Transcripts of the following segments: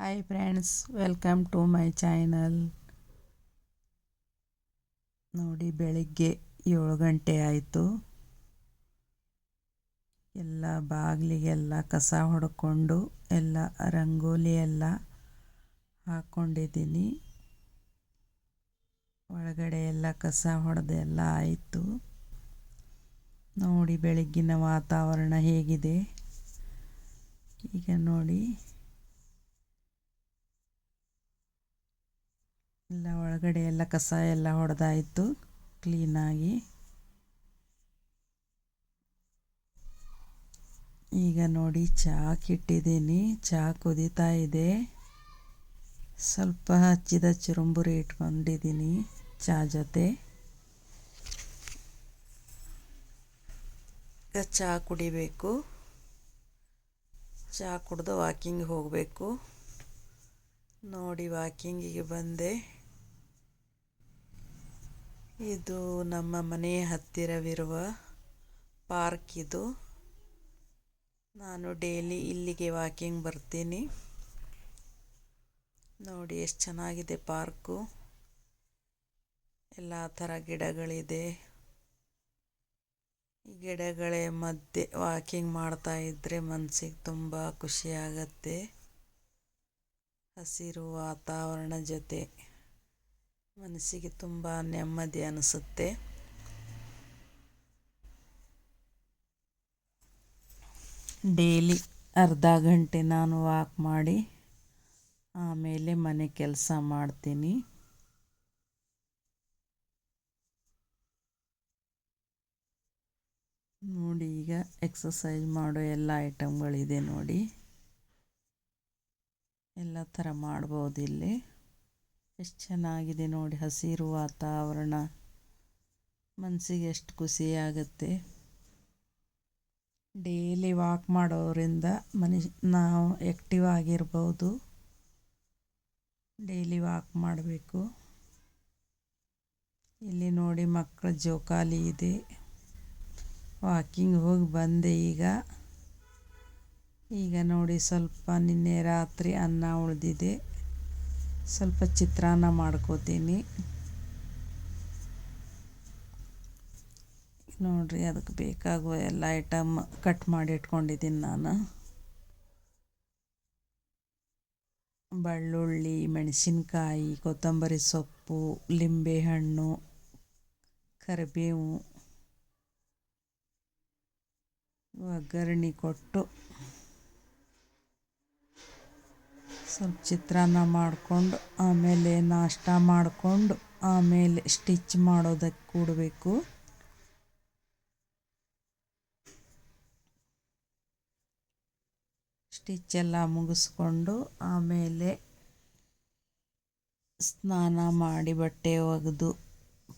Hi friends, welcome to my channel. ನೋಡಿ, ಬೆಳಿಗ್ಗೆ 7 ಗಂಟೆ ಆಯಿತು. ಎಲ್ಲ ಬಾಗಿಲಿಗೆಲ್ಲ ಕಸ ಹೊಡ್ಕೊಂಡು ಎಲ್ಲ ರಂಗೋಲಿ ಎಲ್ಲ ಹಾಕ್ಕೊಂಡಿದ್ದೀನಿ. ಒಳಗಡೆ ಎಲ್ಲ ಕಸ ಹೊಡೆದೆಲ್ಲ ಆಯಿತು. ನೋಡಿ ಬೆಳಗ್ಗಿನ ವಾತಾವರಣ ಹೇಗಿದೆ. ಈಗ ನೋಡಿ, ಎಲ್ಲ ಒಳಗಡೆ ಎಲ್ಲ ಕಸ ಎಲ್ಲ ಹೊಡೆದಾಯಿತು ಕ್ಲೀನಾಗಿ. ಈಗ ನೋಡಿ, ಚಹಾಕ್ಕೆ ಇಟ್ಟಿದ್ದೀನಿ. ಚಹಾ ಕುದೀತಾ ಇದೆ. ಸ್ವಲ್ಪ ಹಚ್ಚಿದ ಚುರುಮುರಿ ಇಟ್ಕೊಂಡಿದ್ದೀನಿ ಚಹಾ ಜೊತೆ. ಈಗ ಚಹಾ ಕುಡಿಬೇಕು. ಚಹಾ ಕುಡಿದು ವಾಕಿಂಗ್ ಹೋಗಬೇಕು. ನೋಡಿ, ವಾಕಿಂಗಿಗೆ ಬಂದೆ. ಇದು ನಮ್ಮ ಮನೆಯ ಹತ್ತಿರವಿರುವ ಪಾರ್ಕ್ ಇದು. ನಾನು ಡೈಲಿ ಇಲ್ಲಿಗೆ ವಾಕಿಂಗ್ ಬರ್ತೀನಿ. ನೋಡಿ ಎಷ್ಟು ಚೆನ್ನಾಗಿದೆ ಪಾರ್ಕು. ಎಲ್ಲ ಥರ ಗಿಡಗಳಿದೆ. ಈ ಗಿಡಗಳ ಮಧ್ಯೆ ವಾಕಿಂಗ್ ಮಾಡ್ತಾ ಇದ್ದರೆ ಮನಸ್ಸಿಗೆ ತುಂಬ ಖುಷಿಯಾಗತ್ತೆ. ಹಸಿರು ವಾತಾವರಣ ಜೊತೆ ಮನಸ್ಸಿಗೆ ತುಂಬ ನೆಮ್ಮದಿ ಅನಿಸುತ್ತೆ. ಡೈಲಿ ಅರ್ಧ ಗಂಟೆ ನಾನು ವಾಕ್ ಮಾಡಿ ಆಮೇಲೆ ಮನೆ ಕೆಲಸ ಮಾಡ್ತೀನಿ. ನೋಡಿ, ಈಗ ಎಕ್ಸಸೈಸ್ ಮಾಡೋ ಎಲ್ಲ ಐಟಮ್ಗಳಿದೆ ನೋಡಿ. ಎಲ್ಲ ಥರ ಮಾಡ್ಬೋದು ಇಲ್ಲಿ. ಎಷ್ಟು ಚೆನ್ನಾಗಿದೆ ನೋಡಿ, ಹಸಿರು ವಾತಾವರಣ. ಮನಸ್ಸಿಗೆ ಎಷ್ಟು ಖುಷಿಯಾಗುತ್ತೆ. ಡೈಲಿ ವಾಕ್ ಮಾಡೋರಿಂದ ನಾವು ಆ್ಯಕ್ಟಿವ್ ಆಗಿರ್ಬೋದು. ಡೈಲಿ ವಾಕ್ ಮಾಡಬೇಕು. ಇಲ್ಲಿ ನೋಡಿ, ಮಕ್ಕಳ ಜೋಕಾಲಿ ಇದೆ. ವಾಕಿಂಗ್ ಹೋಗಿ ಬಂದೆ ಈಗ ನೋಡಿ, ಸ್ವಲ್ಪ ನಿನ್ನೆ ರಾತ್ರಿ ಅನ್ನ ಉಳಿದಿದೆ. ಸ್ವಲ್ಪ ಚಿತ್ರಾನ್ನ ಮಾಡ್ಕೋತೀನಿ. ನೋಡಿರಿ, ಅದಕ್ಕೆ ಬೇಕಾಗುವ ಎಲ್ಲ ಐಟಮ್ ಕಟ್ ಮಾಡಿ ಇಟ್ಕೊಂಡಿದ್ದೀನಿ ನಾನು. ಬೆಳ್ಳುಳ್ಳಿ, ಮೆಣಸಿನ್ಕಾಯಿ, ಕೊತ್ತಂಬರಿ ಸೊಪ್ಪು, ಲಿಂಬೆಹಣ್ಣು, ಕರಿಬೇವು, ಒಗ್ಗರಣೆ ಕೊಟ್ಟು ಸ್ವಲ್ಪ ಚಿತ್ರಾನ್ನ ಮಾಡಿಕೊಂಡು ಆಮೇಲೆ ನಾಷ್ಟ ಮಾಡಿಕೊಂಡು ಆಮೇಲೆ ಸ್ಟಿಚ್ ಮಾಡೋದಕ್ಕೆ ಕೂಡಬೇಕು. ಸ್ಟಿಚ್ಚೆಲ್ಲ ಮುಗಿಸ್ಕೊಂಡು ಆಮೇಲೆ ಸ್ನಾನ ಮಾಡಿ ಬಟ್ಟೆ ಒಗೆದು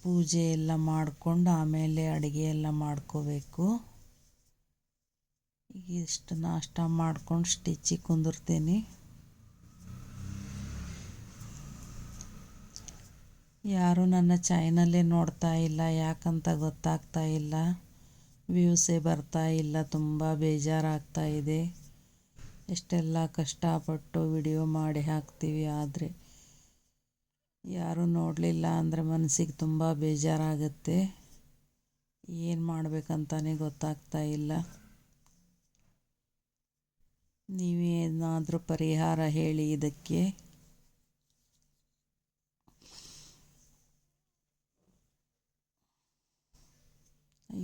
ಪೂಜೆ ಎಲ್ಲ ಮಾಡಿಕೊಂಡು ಆಮೇಲೆ ಅಡುಗೆ ಎಲ್ಲ ಮಾಡ್ಕೋಬೇಕು. ಈಗ ಇಷ್ಟು ನಾಷ್ಟ ಮಾಡ್ಕೊಂಡು ಸ್ಟಿಚಿಗೆ ಕುಂದಿರ್ತೀನಿ. ಯಾರೂ ನನ್ನ ಚಾನಲೇ ನೋಡ್ತಾ ಇಲ್ಲ, ಯಾಕಂತ ಗೊತ್ತಾಗ್ತಾ ಇಲ್ಲ. ವ್ಯೂಸೇ ಬರ್ತಾ ಇಲ್ಲ. ತುಂಬ ಬೇಜಾರಾಗ್ತಾ ಇದೆ. ಎಷ್ಟೆಲ್ಲ ಕಷ್ಟಪಟ್ಟು ವಿಡಿಯೋ ಮಾಡಿ ಹಾಕ್ತೀವಿ, ಆದರೆ ಯಾರೂ ನೋಡಲಿಲ್ಲ ಅಂದರೆ ಮನಸ್ಸಿಗೆ ತುಂಬ ಬೇಜಾರಾಗುತ್ತೆ. ಏನು ಮಾಡಬೇಕಂತಲೇ ಗೊತ್ತಾಗ್ತಾ ಇಲ್ಲ. ನೀವೇನಾದರೂ ಪರಿಹಾರ ಹೇಳಿ ಇದಕ್ಕೆ.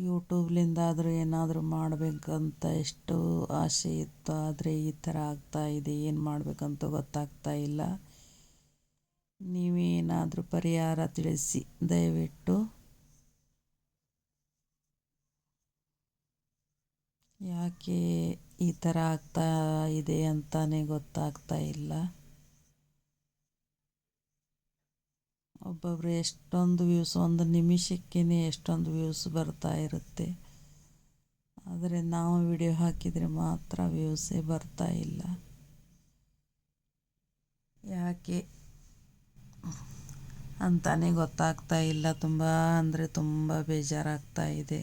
ಯೂಟ್ಯೂಬ್ಲಿಂದಾದರೂ ಏನಾದರೂ ಮಾಡಬೇಕಂತ ಎಷ್ಟು ಆಸೆ ಇತ್ತು, ಆದರೆ ಈ ಥರ ಆಗ್ತಾಯಿದೆ. ಏನು ಮಾಡಬೇಕಂತ ಗೊತ್ತಾಗ್ತಾ ಇಲ್ಲ. ನೀವೇನಾದರೂ ಪರಿಹಾರ ತಿಳಿಸಿ ದಯವಿಟ್ಟು. ಯಾಕೆ ಈ ಥರ ಆಗ್ತಾ ಇದೆ ಅಂತಲೇ ಗೊತ್ತಾಗ್ತಾ ಇಲ್ಲ. ಒಬ್ಬೊಬ್ಬರು ಎಷ್ಟೊಂದು ವ್ಯೂಸ್, ಒಂದು ನಿಮಿಷಕ್ಕೇ ಎಷ್ಟೊಂದು ವ್ಯೂಸ್ ಬರ್ತಾ ಇರುತ್ತೆ. ಆದರೆ ನಾವು ವಿಡಿಯೋ ಹಾಕಿದರೆ ಮಾತ್ರ ವ್ಯೂಸೇ ಬರ್ತಾ ಇಲ್ಲ. ಯಾಕೆ ಅಂತಲೇ ಗೊತ್ತಾಗ್ತಾ ಇಲ್ಲ. ತುಂಬ ಅಂದರೆ ತುಂಬ ಬೇಜಾರಾಗ್ತಾ ಇದೆ.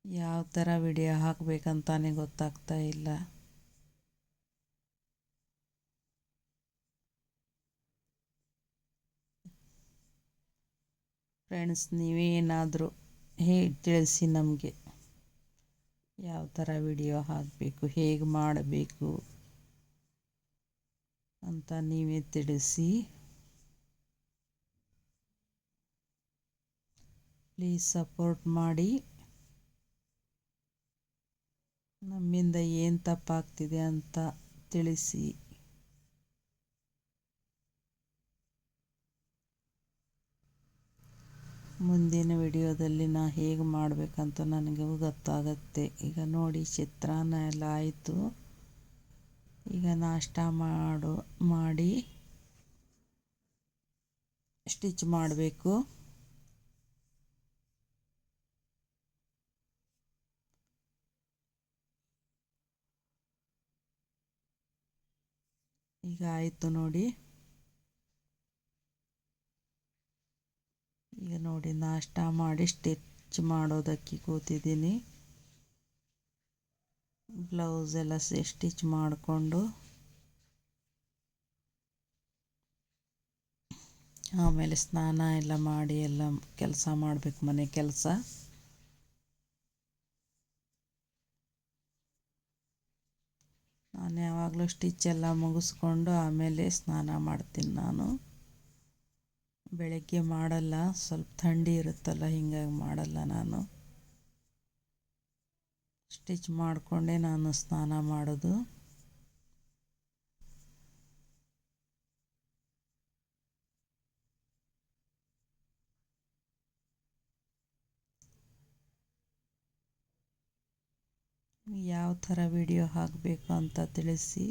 ಯಾವ ಥರ ವಿಡಿಯೋ ಹಾಕಬೇಕಂತಾನೆ ಗೊತ್ತಾಗ್ತಾ ಇಲ್ಲ. ಫ್ರೆಂಡ್ಸ್, ನೀವೇನಾದರೂ ತಿಳಿಸಿ ನಮಗೆ ಯಾವ ಥರ ವಿಡಿಯೋ ಹಾಕಬೇಕು, ಹೇಗೆ ಮಾಡಬೇಕು ಅಂತ ನೀವೇ ತಿಳಿಸಿ. ಪ್ಲೀಸ್ ಸಪೋರ್ಟ್ ಮಾಡಿ. ನಮ್ಮಿಂದ ಏನು ತಪ್ಪಾಗ್ತಿದೆ ಅಂತ ತಿಳಿಸಿ. ಮುಂದಿನ ವಿಡಿಯೋದಲ್ಲಿ ಹೇಗೆ ಮಾಡಬೇಕಂತ ನನಗೂ ಗೊತ್ತಾಗುತ್ತೆ. ಈಗ ನೋಡಿ, ಚಿತ್ರಾನ್ನ ಎಲ್ಲ ಆಯಿತು. ಈಗ ನಾಷ್ಟ ಮಾಡಿ ಸ್ಟಿಚ್ ಮಾಡಬೇಕು. ಈಗ ಆಯಿತು ನೋಡಿ. ಈಗ ನೋಡಿ, ನಾಷ್ಟ ಮಾಡಿ ಸ್ಟಿಚ್ ಮಾಡೋದಕ್ಕೆ ಕೂತಿದ್ದೀನಿ. ಬ್ಲೌಸ್ ಎಲ್ಲ ಸ್ಟಿಚ್ ಮಾಡಿಕೊಂಡು ಆಮೇಲೆ ಸ್ನಾನ ಎಲ್ಲ ಮಾಡಿ ಎಲ್ಲ ಕೆಲಸ ಮಾಡಬೇಕು, ಮನೆ ಕೆಲಸ. ನಾನು ಯಾವಾಗಲೂ ಸ್ಟಿಚ್ ಎಲ್ಲ ಮುಗಿಸ್ಕೊಂಡು ಆಮೇಲೆ ಸ್ನಾನ ಮಾಡ್ತೀನಿ. ನಾನು ಬೆಳಗ್ಗೆ ಮಾಡಲ್ಲ, ಸ್ವಲ್ಪ ಥಂಡಿ ಇರುತ್ತಲ್ಲ, ಹೀಗಾಗಿ ಮಾಡಲ್ಲ. ನಾನು ಸ್ಟಿಚ್ ಮಾಡಿಕೊಂಡೇ ನಾನು ಸ್ನಾನ ಮಾಡೋದು. ಯಾವ ಥರ ವಿಡಿಯೋ ಹಾಕಬೇಕು ಅಂತ ತಿಳಿಸಿ.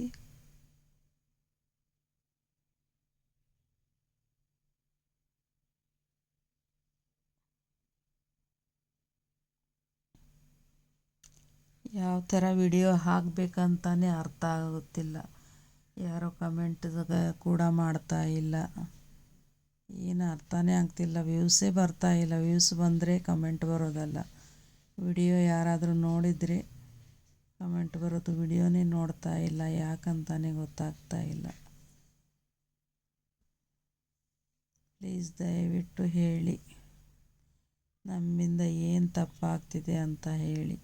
ಯಾವ ಥರ ವಿಡಿಯೋ ಹಾಕಬೇಕಂತಾನೆ ಅರ್ಥ ಆಗುತ್ತಿಲ್ಲ. ಯಾರೋ ಕಮೆಂಟ್ ಕೂಡ ಮಾಡ್ತಾ ಇಲ್ಲ. ಏನು ಅರ್ಥನೇ ಆಗ್ತಿಲ್ಲ. ವ್ಯೂಸೇ ಬರ್ತಾ ಇಲ್ಲ. ವ್ಯೂಸ್ ಬಂದರೆ ಕಮೆಂಟ್ ಬರೋದಲ್ಲ. ವಿಡಿಯೋ ಯಾರಾದರೂ ನೋಡಿದರೆ ಕಮೆಂಟ್ ಬರೋದು. ವಿಡಿಯೋನೇ ನೋಡ್ತಾ ಇಲ್ಲ, ಯಾಕಂತಾನೆ ಗೊತ್ತಾಗ್ತಾ ಇಲ್ಲ. ಪ್ಲೀಸ್ ದಯವಿಟ್ಟು ಹೇಳಿ, ನಮ್ಮಿಂದ ಏನು ತಪ್ಪಾಗ್ತಿದೆ ಅಂತ ಹೇಳಿ.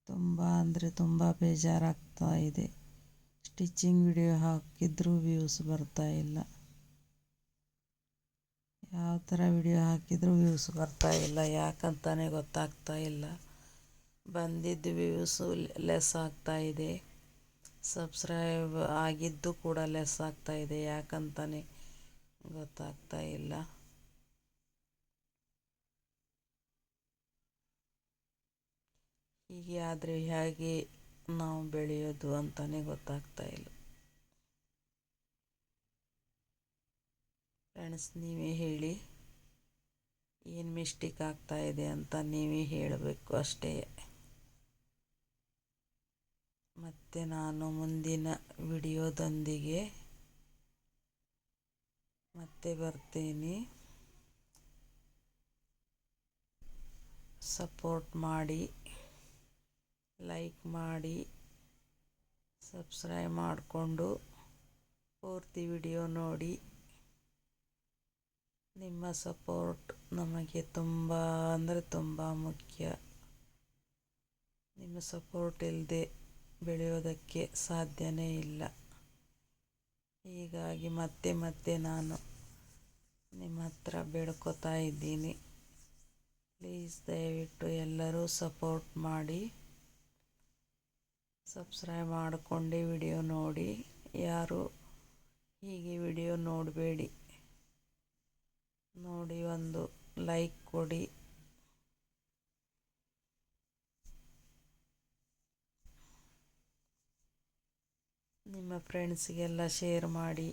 ತುಂಬ ಅಂದರೆ ತುಂಬ ಬೇಜಾರಾಗ್ತಾ ಇದೆ. ಸ್ಟಿಚಿಂಗ್ ವಿಡಿಯೋ ಹಾಕಿದ್ರೂ ವ್ಯೂಸ್ ಬರ್ತಾ ಇಲ್ಲ. ಯಾವ ಥರ ವಿಡಿಯೋ ಹಾಕಿದ್ರೂ ವ್ಯೂಸ್ ಬರ್ತಾ ಇಲ್ಲ, ಯಾಕಂತಾನೆ ಗೊತ್ತಾಗ್ತಾ ಇಲ್ಲ. ಬಂದಿದ್ದು ವ್ಯೂಸು ಲೆಸ್ ಆಗ್ತಾ ಇದೆ. ಸಬ್ಸ್ಕ್ರೈಬ್ ಆಗಿದ್ದು ಕೂಡ ಲೆಸ್ ಆಗ್ತಾ ಇದೆ, ಯಾಕಂತಾನೆ ಗೊತ್ತಾಗ್ತಾ ಇಲ್ಲ. ಹೀಗೆ ಆದರೆ ಹೇಗೆ ನಾವು ಬೆಳೆಯೋದು ಅಂತಲೇ ಗೊತ್ತಾಗ್ತಾ ಇಲ್ಲ. ಫ್ರೆಂಡ್ಸ್, ನೀವೇ ಹೇಳಿ, ಏನು ಮಿಸ್ಟೇಕ್ ಆಗ್ತಾ ಇದೆ ಅಂತ ನೀವೇ ಹೇಳಬೇಕು ಅಷ್ಟೇ. ಮತ್ತು ನಾನು ಮುಂದಿನ ವಿಡಿಯೋದೊಂದಿಗೆ ಮತ್ತೆ ಬರ್ತೀನಿ. ಸಪೋರ್ಟ್ ಮಾಡಿ, ಲೈಕ್ ಮಾಡಿ, ಸಬ್ಸ್ಕ್ರೈಬ್ ಮಾಡಿಕೊಂಡು ಪೂರ್ತಿ ವಿಡಿಯೋ ನೋಡಿ. ನಿಮ್ಮ ಸಪೋರ್ಟ್ ನಮಗೆ ತುಂಬ ಅಂದರೆ ತುಂಬ ಮುಖ್ಯ. ನಿಮ್ಮ ಸಪೋರ್ಟ್ ಇಲ್ಲದೆ ಬೆಳೆಯೋದಕ್ಕೆ ಸಾಧ್ಯನೇ ಇಲ್ಲ. ಹೀಗಾಗಿ ಮತ್ತೆ ನಾನು ನಿಮ್ಮ ಹತ್ರ ಬೇಡ್ಕೋತಾ ಇದ್ದೀನಿ. ಪ್ಲೀಸ್ ದಯವಿಟ್ಟು ಎಲ್ಲರೂ ಸಪೋರ್ಟ್ ಮಾಡಿ, ಸಬ್ಸ್ಕ್ರೈಬ್ ಮಾಡಿಕೊಂಡೆ ವಿಡಿಯೋ ನೋಡಿ. ಯಾರು ಹೀಗೆ ವಿಡಿಯೋ ನೋಡಬೇಡಿ. ನೋಡಿ ಒಂದು ಲೈಕ್ ಕೊಡಿ. ನಿಮ್ಮ ಫ್ರೆಂಡ್ಸ್ಗೆಲ್ಲ ಶೇರ್ ಮಾಡಿ.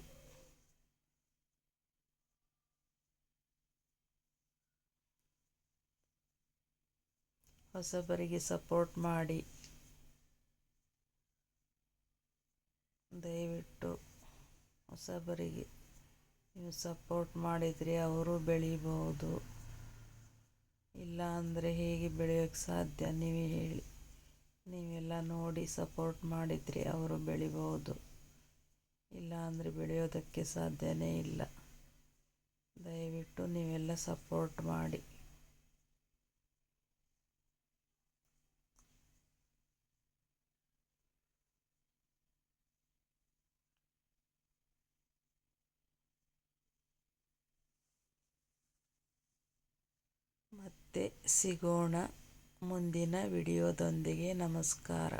ಹೊಸಬರಿಗೆ ಸಪೋರ್ಟ್ ಮಾಡಿ. ದಯವಿಟ್ಟು ಹೊಸಬರಿಗೆ ನೀವು ಸಪೋರ್ಟ್ ಮಾಡಿದರೆ ಅವರು ಬೆಳಿಬಹುದು. ಇಲ್ಲ ಅಂದರೆ ಹೇಗೆ ಬೆಳೆಯೋಕ್ಕೆ ಸಾಧ್ಯ ನೀವೇ ಹೇಳಿ. ನೀವೆಲ್ಲ ನೋಡಿ ಸಪೋರ್ಟ್ ಮಾಡಿದರೆ ಅವರು ಬೆಳಿಬಹುದು. ಇಲ್ಲ ಅಂದರೆ ಬೆಳೆಯೋದಕ್ಕೆ ಸಾಧ್ಯನೇ ಇಲ್ಲ. ದಯವಿಟ್ಟು ನೀವೆಲ್ಲ ಸಪೋರ್ಟ್ ಮಾಡಿ. ಮತ್ತೆ ಸಿಗೋಣ ಮುಂದಿನ ವಿಡಿಯೋದೊಂದಿಗೆ. ನಮಸ್ಕಾರ.